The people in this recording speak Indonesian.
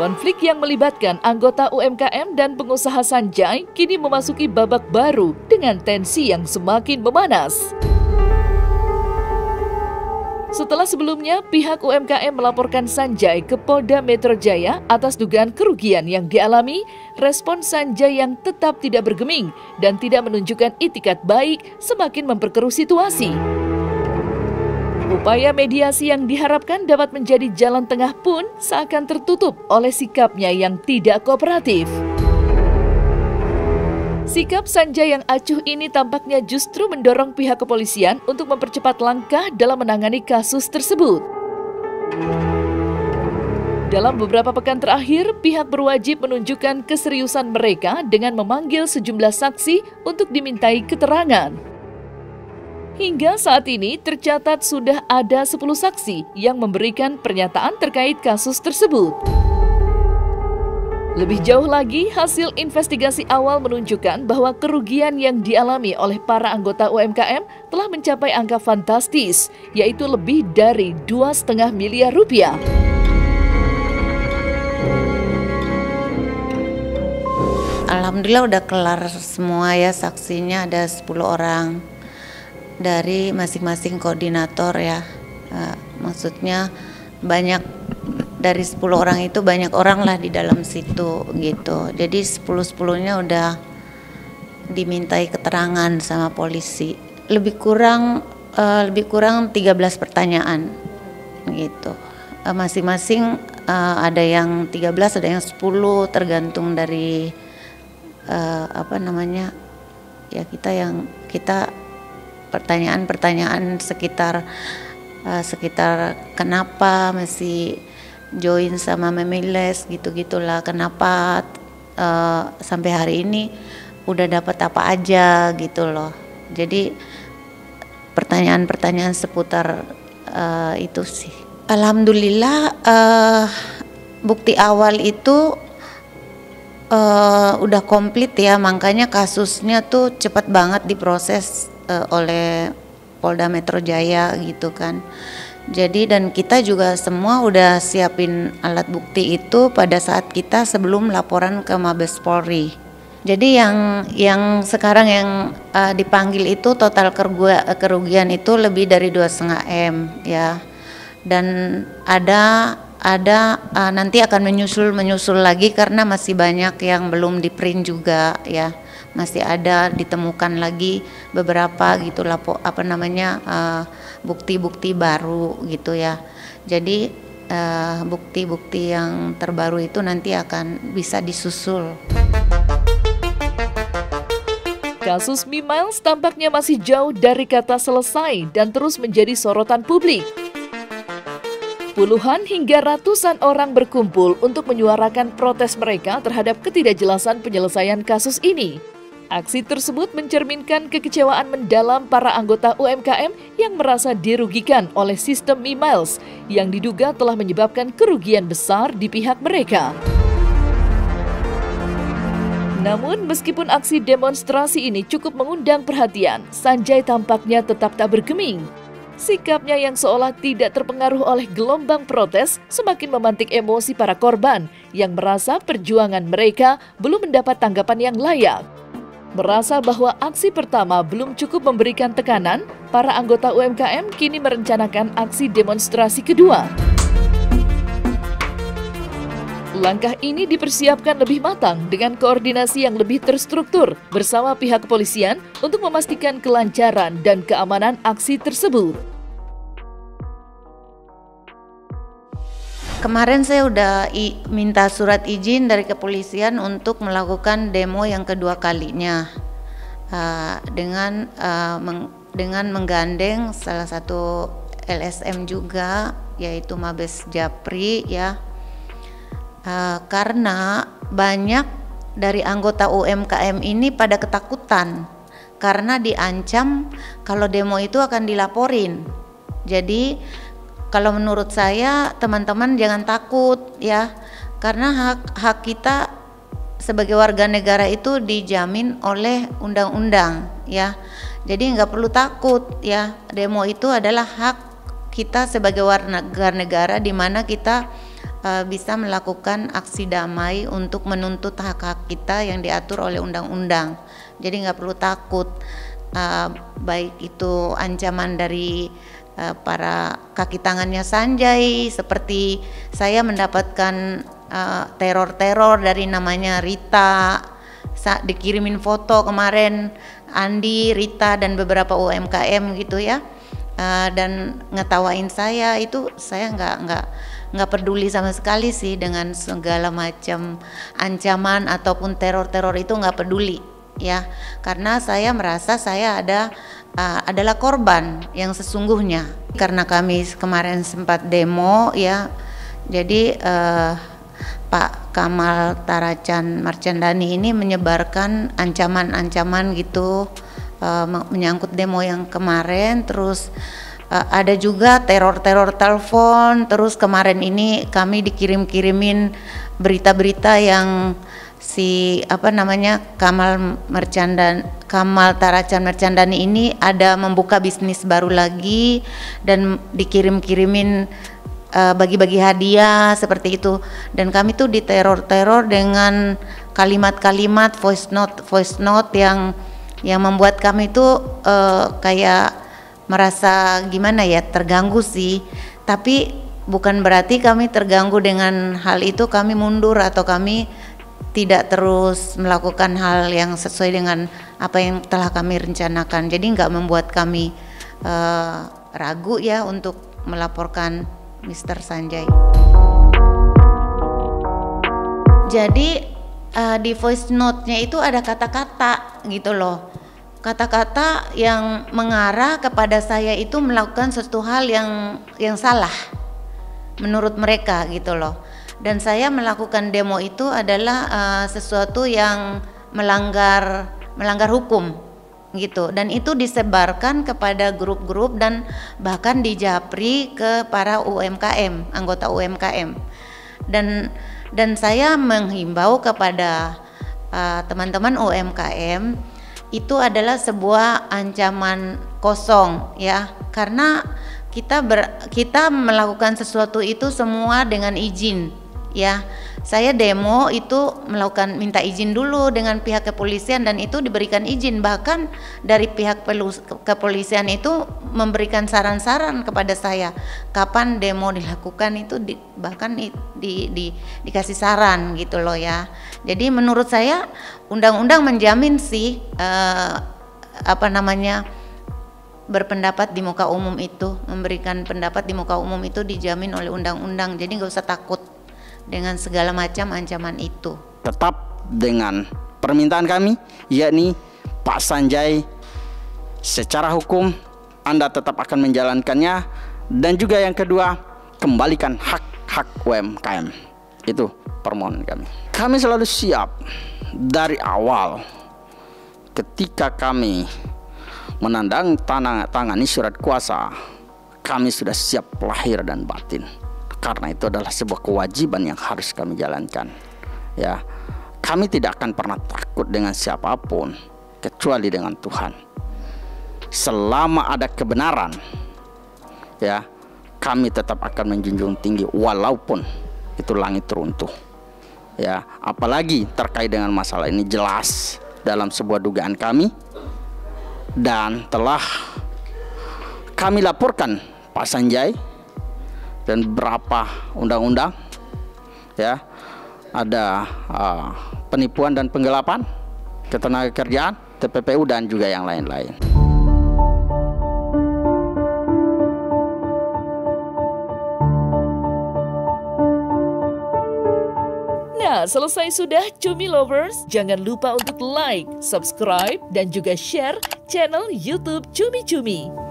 Konflik yang melibatkan anggota UMKM dan pengusaha Sanjay kini memasuki babak baru dengan tensi yang semakin memanas. Setelah sebelumnya pihak UMKM melaporkan Sanjay ke Polda Metro Jaya atas dugaan kerugian yang dialami, respon Sanjay yang tetap tidak bergeming dan tidak menunjukkan itikat baik semakin memperkeruh situasi. Upaya mediasi yang diharapkan dapat menjadi jalan tengah pun seakan tertutup oleh sikapnya yang tidak kooperatif. Sikap Sanjay yang acuh ini tampaknya justru mendorong pihak kepolisian untuk mempercepat langkah dalam menangani kasus tersebut. Dalam beberapa pekan terakhir, pihak berwajib menunjukkan keseriusan mereka dengan memanggil sejumlah saksi untuk dimintai keterangan. Hingga saat ini tercatat sudah ada 10 saksi yang memberikan pernyataan terkait kasus tersebut. Lebih jauh lagi, hasil investigasi awal menunjukkan bahwa kerugian yang dialami oleh para anggota UMKM telah mencapai angka fantastis, yaitu lebih dari 2,5 miliar rupiah. Alhamdulillah udah kelar semua ya, saksinya ada 10 orang. Dari masing-masing koordinator ya, maksudnya banyak, dari 10 orang itu banyak orang lah di dalam situ gitu. Jadi 10-10-nya udah dimintai keterangan sama polisi. Lebih kurang 13 pertanyaan gitu. Masing-masing ada yang 13, ada yang 10, tergantung dari kita pertanyaan-pertanyaan sekitar kenapa masih join sama Memiles gitu-gitulah, kenapa sampai hari ini udah dapat apa aja gitu loh. Jadi pertanyaan-pertanyaan seputar itu sih. Alhamdulillah bukti awal itu udah komplit ya, makanya kasusnya tuh cepat banget diproses oleh Polda Metro Jaya gitu kan. Jadi dan kita juga semua udah siapin alat bukti itu pada saat kita sebelum laporan ke Mabes Polri. Jadi yang sekarang yang dipanggil itu total kerugian itu lebih dari 2,5 M ya. Dan ada nanti akan menyusul lagi karena masih banyak yang belum di print juga ya. Masih ada ditemukan lagi beberapa gitu bukti-bukti baru gitu ya. Jadi bukti-bukti yang terbaru itu nanti akan bisa disusul. Kasus Mimiles tampaknya masih jauh dari kata selesai dan terus menjadi sorotan publik. Puluhan hingga ratusan orang berkumpul untuk menyuarakan protes mereka terhadap ketidakjelasan penyelesaian kasus ini. Aksi tersebut mencerminkan kekecewaan mendalam para anggota UMKM yang merasa dirugikan oleh sistem Mimiles yang diduga telah menyebabkan kerugian besar di pihak mereka. Namun meskipun aksi demonstrasi ini cukup mengundang perhatian, Sanjay tampaknya tetap tak bergeming. Sikapnya yang seolah tidak terpengaruh oleh gelombang protes semakin memantik emosi para korban yang merasa perjuangan mereka belum mendapat tanggapan yang layak. Merasa bahwa aksi pertama belum cukup memberikan tekanan, para anggota UMKM kini merencanakan aksi demonstrasi kedua. Langkah ini dipersiapkan lebih matang dengan koordinasi yang lebih terstruktur bersama pihak kepolisian untuk memastikan kelancaran dan keamanan aksi tersebut. Kemarin saya udah minta surat izin dari kepolisian untuk melakukan demo yang kedua kalinya dengan menggandeng salah satu LSM juga, yaitu Mabes Japri ya, karena banyak dari anggota UMKM ini pada ketakutan karena diancam kalau demo itu akan dilaporin. Jadi kalau menurut saya teman-teman jangan takut ya, karena hak kita sebagai warga negara itu dijamin oleh undang-undang ya. Jadi nggak perlu takut ya, demo itu adalah hak kita sebagai warga negara di mana kita bisa melakukan aksi damai untuk menuntut hak-hak kita yang diatur oleh undang-undang. Jadi nggak perlu takut, baik itu ancaman dari para kaki tangannya Sanjay, seperti saya mendapatkan teror-teror dari namanya Rita, dikirimin foto kemarin Andi, Rita dan beberapa UMKM gitu ya, dan ngetawain saya. Itu saya nggak peduli sama sekali sih dengan segala macam ancaman ataupun teror-teror, itu nggak peduli ya, karena saya merasa saya adalah korban yang sesungguhnya. Karena kami kemarin sempat demo ya, jadi Pak Kamal Taracan Marchandani ini menyebarkan ancaman-ancaman gitu menyangkut demo yang kemarin. Terus ada juga teror-teror telepon. Terus kemarin ini kami dikirim-kirimin berita-berita yang Kamal Taracan Marchandani ini ada membuka bisnis baru lagi dan dikirim-kirimin bagi-bagi hadiah seperti itu. Dan kami tuh diteror-teror dengan kalimat-kalimat voice note yang membuat kami tuh kayak merasa gimana ya, terganggu sih. Tapi bukan berarti kami terganggu dengan hal itu kami mundur atau kami tidak terus melakukan hal yang sesuai dengan apa yang telah kami rencanakan. Jadi nggak membuat kami ragu ya untuk melaporkan Mr. Sanjay. Jadi di voice note-nya itu ada kata-kata gitu loh, kata-kata yang mengarah kepada saya itu melakukan sesuatu hal yang salah menurut mereka gitu loh. Dan saya melakukan demo itu adalah sesuatu yang melanggar hukum gitu, dan itu disebarkan kepada grup-grup dan bahkan dijapri ke para UMKM, anggota UMKM. Dan saya menghimbau kepada teman-teman UMKM, itu adalah sebuah ancaman kosong ya, karena kita melakukan sesuatu itu semua dengan izin ya. Saya demo itu minta izin dulu dengan pihak kepolisian dan itu diberikan izin. Bahkan dari pihak kepolisian itu memberikan saran-saran kepada saya kapan demo dilakukan, itu bahkan dikasih saran gitu loh ya. Jadi menurut saya undang-undang menjamin sih berpendapat di muka umum itu, memberikan pendapat di muka umum itu dijamin oleh undang-undang. Jadi nggak usah takut dengan segala macam ancaman itu. Tetap dengan permintaan kami, yakni Pak Sanjay, secara hukum Anda tetap akan menjalankannya. Dan juga yang kedua, kembalikan hak-hak UMKM. Itu permohonan kami. Kami selalu siap dari awal ketika kami menandatangani surat kuasa, kami sudah siap lahir dan batin. Karena itu adalah sebuah kewajiban yang harus kami jalankan. Ya, kami tidak akan pernah takut dengan siapapun kecuali dengan Tuhan. Selama ada kebenaran, ya, kami tetap akan menjunjung tinggi walaupun itu langit runtuh. Ya, apalagi terkait dengan masalah ini jelas dalam sebuah dugaan kami dan telah kami laporkan Pak Sanjay dan berapa undang-undang ya, ada penipuan dan penggelapan ketenagakerjaan, TPPU dan juga yang lain-lain. Nah, selesai sudah Cumi Lovers. Jangan lupa untuk like, subscribe, dan juga share channel YouTube Cumi Cumi.